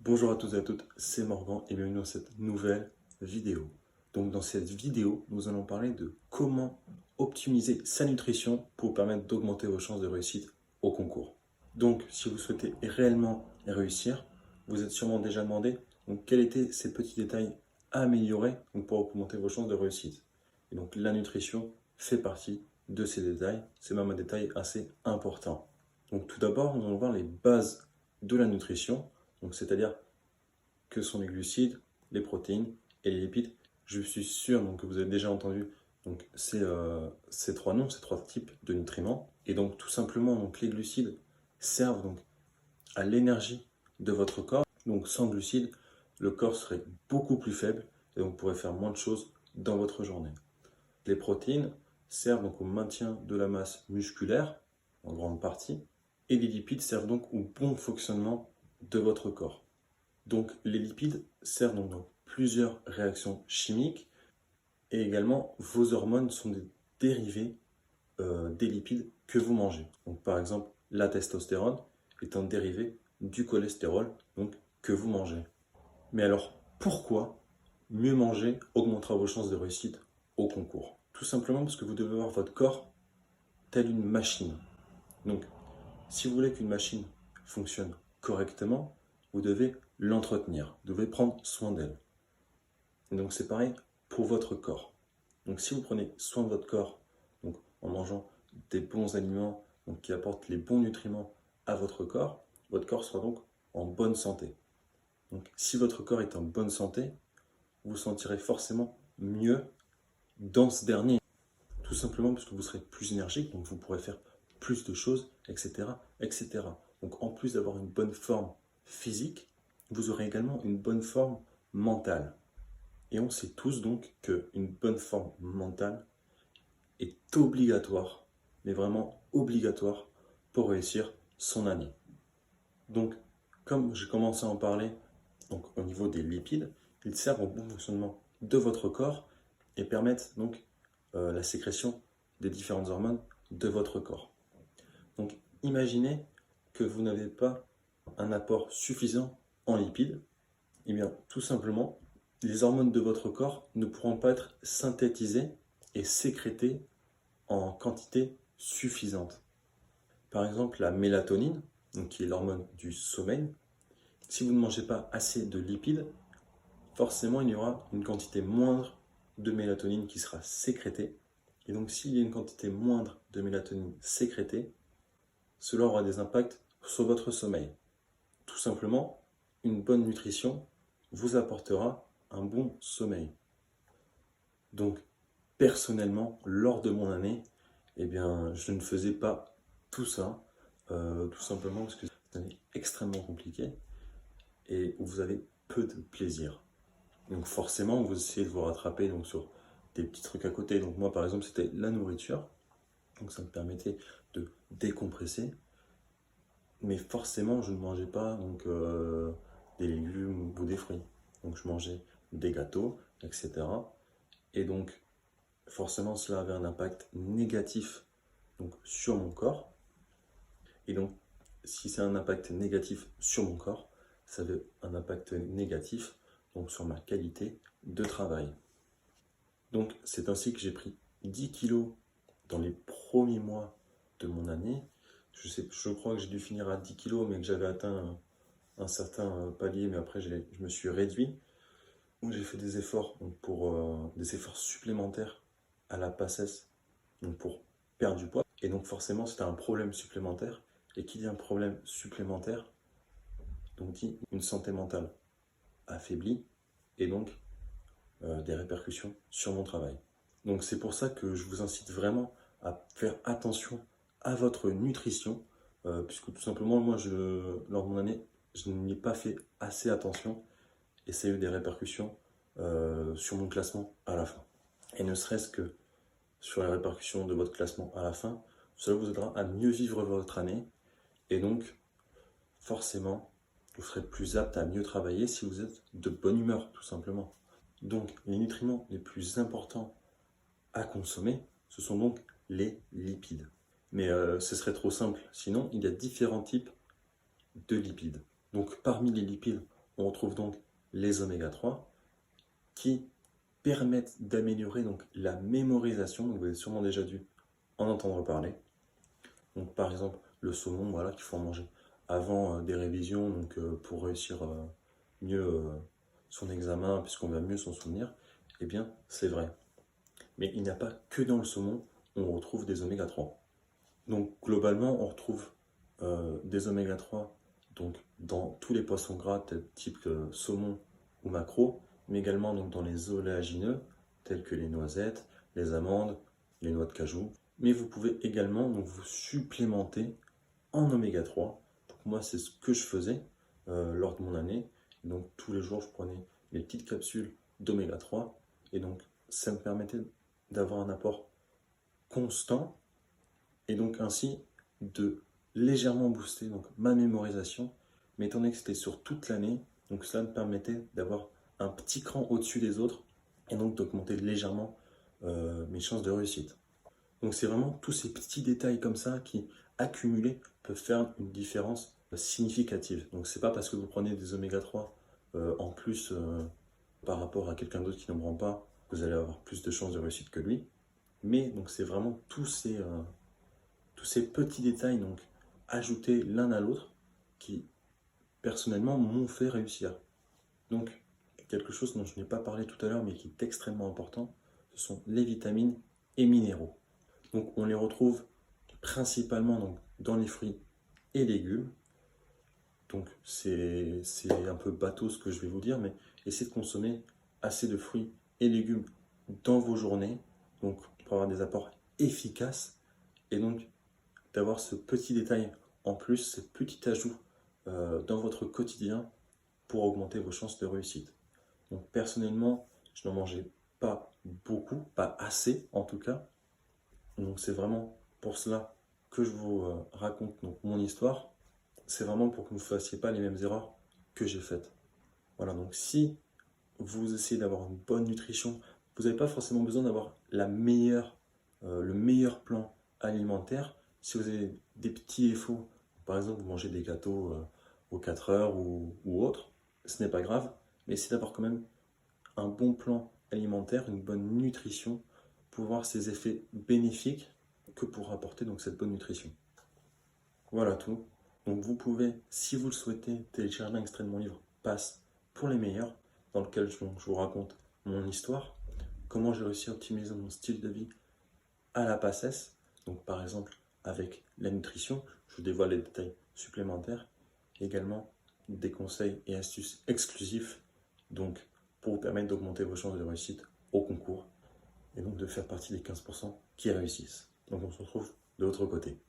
Bonjour à tous et à toutes, c'est Morgan et bienvenue dans cette nouvelle vidéo. Donc dans cette vidéo, nous allons parler de comment optimiser sa nutrition pour permettre d'augmenter vos chances de réussite au concours. Donc si vous souhaitez réellement réussir, vous êtes sûrement déjà demandé donc, quels étaient ces petits détails à améliorer donc, pour augmenter vos chances de réussite. Et donc la nutrition fait partie de ces détails, c'est même un détail assez important. Donc tout d'abord, nous allons voir les bases de la nutrition, donc c'est-à-dire que sont les glucides, les protéines et les lipides. Je suis sûr donc, que vous avez déjà entendu donc, ces trois noms, ces trois types de nutriments. Et donc tout simplement, donc, les glucides servent donc, à l'énergie de votre corps. Donc sans glucides, le corps serait beaucoup plus faible et donc pourrait faire moins de choses dans votre journée. Les protéines servent donc au maintien de la masse musculaire, en grande partie, et les lipides servent donc au bon fonctionnement de votre corps. Donc les lipides servent donc dans plusieurs réactions chimiques et également vos hormones sont des dérivés des lipides que vous mangez. Donc par exemple la testostérone est un dérivé du cholestérol donc, que vous mangez. Mais alors pourquoi mieux manger augmentera vos chances de réussite au concours? Tout simplement parce que vous devez voir votre corps tel une machine. Donc si vous voulez qu'une machine fonctionne correctement, vous devez l'entretenir, vous devez prendre soin d'elle. Et donc c'est pareil pour votre corps. Donc si vous prenez soin de votre corps, donc en mangeant des bons aliments donc, qui apportent les bons nutriments à votre corps sera donc en bonne santé. Donc si votre corps est en bonne santé, vous vous sentirez forcément mieux dans ce dernier. Tout simplement parce que vous serez plus énergique, donc vous pourrez faire plus de choses, etc. etc. Donc en plus d'avoir une bonne forme physique, vous aurez également une bonne forme mentale. Et on sait tous donc qu'une bonne forme mentale est obligatoire, mais vraiment obligatoire pour réussir son année. Donc, comme j'ai commencé à en parler, donc au niveau des lipides, ils servent au bon fonctionnement de votre corps et permettent donc la sécrétion des différentes hormones de votre corps. Donc, imaginez que vous n'avez pas un apport suffisant en lipides, et bien tout simplement, les hormones de votre corps ne pourront pas être synthétisées et sécrétées en quantité suffisante. Par exemple, la mélatonine, donc qui est l'hormone du sommeil, si vous ne mangez pas assez de lipides, forcément il y aura une quantité moindre de mélatonine qui sera sécrétée. Et donc s'il y a une quantité moindre de mélatonine sécrétée, cela aura des impacts sur votre sommeil. Tout simplement, une bonne nutrition vous apportera un bon sommeil. Donc, personnellement, lors de mon année, eh bien, je ne faisais pas tout ça, tout simplement parce que c'est une année extrêmement compliquée et où vous avez peu de plaisir. Donc forcément, vous essayez de vous rattraper donc, sur des petits trucs à côté. Donc moi, par exemple, c'était la nourriture. Donc ça me permettait de décompresser. Mais forcément, je ne mangeais pas donc, des légumes ou des fruits. Donc je mangeais des gâteaux, etc. Et donc, forcément, cela avait un impact négatif donc, sur mon corps. Et donc, si c'est un impact négatif sur mon corps, ça avait un impact négatif donc, sur ma qualité de travail. Donc, c'est ainsi que j'ai pris 10 kilos dans les premiers mois de mon année. Je crois que j'ai dû finir à 10 kilos, mais que j'avais atteint un certain palier, mais après, je me suis réduit. Donc, j'ai fait des efforts donc, pour des efforts supplémentaires à la PACES donc pour perdre du poids. Et donc forcément, c'était un problème supplémentaire. Et qui dit un problème supplémentaire, donc dit une santé mentale affaiblie et donc des répercussions sur mon travail. Donc c'est pour ça que je vous incite vraiment à faire attention à votre nutrition, puisque tout simplement, moi, lors de mon année, je n'y ai pas fait assez attention et ça a eu des répercussions sur mon classement à la fin. Et ne serait-ce que sur les répercussions de votre classement à la fin, cela vous aidera à mieux vivre votre année et donc forcément vous serez plus apte à mieux travailler si vous êtes de bonne humeur tout simplement. Donc les nutriments les plus importants à consommer, ce sont donc les lipides. Mais ce serait trop simple, sinon il y a différents types de lipides. Donc parmi les lipides, on retrouve donc les oméga 3 qui permettent d'améliorer donc la mémorisation. Donc, vous avez sûrement déjà dû en entendre parler. Donc, par exemple, le saumon, voilà, qu'il faut en manger avant des révisions, donc pour réussir mieux son examen, puisqu'on va mieux s'en souvenir. Eh bien, c'est vrai. Mais il n'y a pas que dans le saumon où on retrouve des oméga 3. Donc, globalement, on retrouve des oméga 3 donc, dans tous les poissons gras, type saumon ou maquereau, mais également donc, dans les oléagineux, tels que les noisettes, les amandes, les noix de cajou. Mais vous pouvez également donc, vous supplémenter en oméga 3. Donc, moi, c'est ce que je faisais lors de mon année. Donc, tous les jours, je prenais mes petites capsules d'oméga 3. Et donc, ça me permettait d'avoir un apport constant et donc ainsi de légèrement booster donc, ma mémorisation. Mais étant donné que c'était sur toute l'année, donc cela me permettait d'avoir un petit cran au-dessus des autres et donc d'augmenter légèrement mes chances de réussite. Donc c'est vraiment tous ces petits détails comme ça qui, accumulés, peuvent faire une différence significative. Donc c'est pas parce que vous prenez des oméga 3 en plus par rapport à quelqu'un d'autre qui n'en prend pas, que vous allez avoir plus de chances de réussite que lui. Mais donc c'est vraiment tous ces petits détails donc ajoutés l'un à l'autre qui personnellement m'ont fait réussir. Donc quelque chose dont je n'ai pas parlé tout à l'heure mais qui est extrêmement important, ce sont les vitamines et minéraux. Donc on les retrouve principalement donc, dans les fruits et légumes. Donc c'est un peu bateau ce que je vais vous dire, mais essayez de consommer assez de fruits et légumes dans vos journées, donc pour avoir des apports efficaces et donc d'avoir ce petit détail en plus, ce petit ajout dans votre quotidien pour augmenter vos chances de réussite. Donc personnellement, je n'en mangeais pas beaucoup, pas assez en tout cas. Donc c'est vraiment pour cela que je vous raconte donc, mon histoire. C'est vraiment pour que vous ne fassiez pas les mêmes erreurs que j'ai faites. Voilà, donc si vous essayez d'avoir une bonne nutrition, vous n'avez pas forcément besoin d'avoir le meilleur plan alimentaire. Si vous avez des petits défauts, par exemple vous mangez des gâteaux aux 4 heures ou autre, ce n'est pas grave, mais essayez d'avoir quand même un bon plan alimentaire, une bonne nutrition pour voir ces effets bénéfiques que pour apporter donc cette bonne nutrition. Voilà tout. Donc vous pouvez, si vous le souhaitez, télécharger un extrait de mon livre Passe pour les meilleurs, dans lequel je vous raconte mon histoire, comment j'ai réussi à optimiser mon style de vie à la passesse. Donc par exemple avec la nutrition, je vous dévoile les détails supplémentaires, également des conseils et astuces exclusifs donc pour vous permettre d'augmenter vos chances de réussite au concours et donc de faire partie des 15% qui réussissent. Donc on se retrouve de l'autre côté.